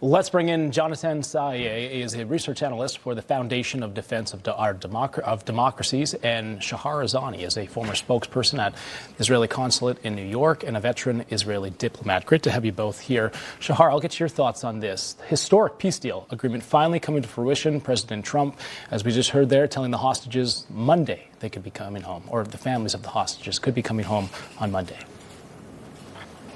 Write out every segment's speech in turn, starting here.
Let's bring in Janatan Sayeh. He is a research analyst for the Foundation of Defense of Democracies, and Shahrazani is a former spokesperson at the Israeli consulate in New York and a veteran Israeli diplomat. Great to have you both here. Shahar, I'll get your thoughts on this historic peace deal agreement finally coming to fruition. President Trump, as we just heard there, telling the hostages Monday they could be coming home, or the families of the hostages could be coming home on Monday.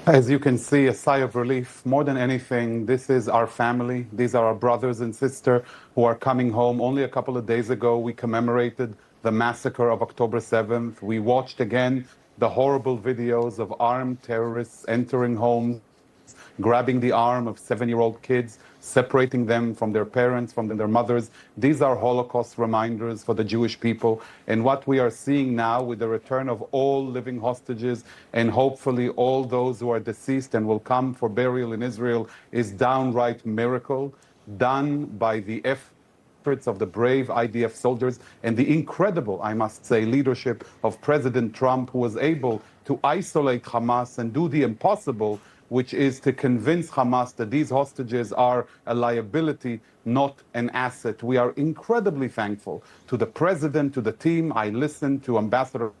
As you can see, a sigh of relief. More than anything, this is our family. These are our brothers and sisters who are coming home. Only a couple of days ago, we commemorated the massacre of October 7th. We watched again the horrible videos of armed terrorists entering homes, grabbing the arm of 7-year-old kids, separating them from their parents, from their mothers. These are Holocaust reminders for the Jewish people. And what we are seeing now with the return of all living hostages and hopefully all those who are deceased and will come for burial in Israel is downright miracle done by the efforts of the brave IDF soldiers and the incredible, I must say, leadership of President Trump, who was able to isolate Hamas and do the impossible, which is to convince Hamas that these hostages are a liability, not an asset. We are incredibly thankful to the president, to the team. I listened to Ambassador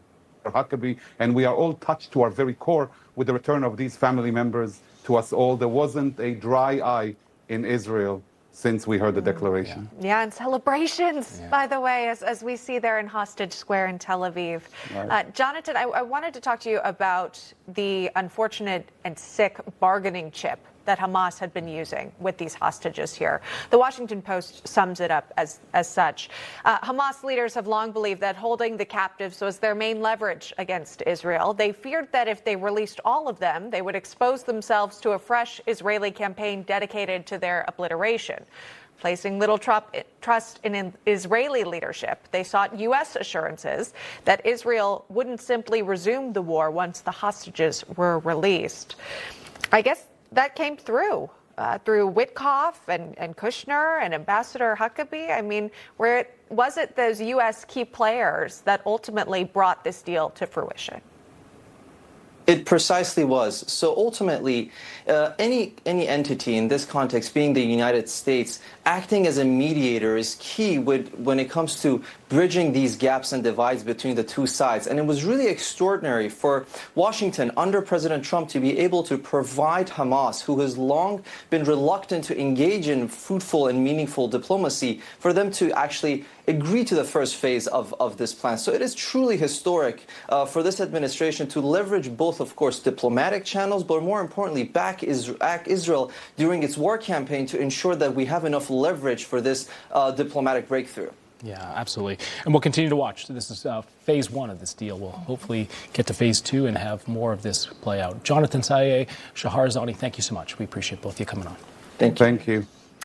Huckabee, and we are all touched to our very core with the return of these family members to us all. There wasn't a dry eye in Israel since we heard the declaration. Yeah, and celebrations, by the way, as we see there in Hostage Square in Tel Aviv. Right. Jonathan, I wanted to talk to you about the unfortunate and sick bargaining chip that Hamas had been using with these hostages here. The Washington Post sums it up as such. Hamas leaders have long believed that holding the captives was their main leverage against Israel. They feared that if they released all of them, they would expose themselves to a fresh Israeli campaign dedicated to their obliteration. Placing little trust in Israeli leadership, they sought U.S. assurances that Israel wouldn't simply resume the war once the hostages were released. I guess that came through Witkoff and Kushner and Ambassador Huckabee. I mean, was it those U.S. key players that ultimately brought this deal to fruition? It precisely was. So ultimately, any entity in this context, being the United States, acting as a mediator is key when it comes to bridging these gaps and divides between the two sides. And it was really extraordinary for Washington under President Trump to be able to provide Hamas, who has long been reluctant to engage in fruitful and meaningful diplomacy, for them to actually agree to the first phase of this plan. So it is truly historic for this administration to leverage both, of course, diplomatic channels, but more importantly, back Israel during its war campaign to ensure that we have enough leverage for this diplomatic breakthrough. Yeah, absolutely. And we'll continue to watch. This is phase one of this deal. We'll hopefully get to phase two and have more of this play out. Janatan Sayeh, Shahrazani, thank you so much. We appreciate both of you coming on. Thank you. Thank you.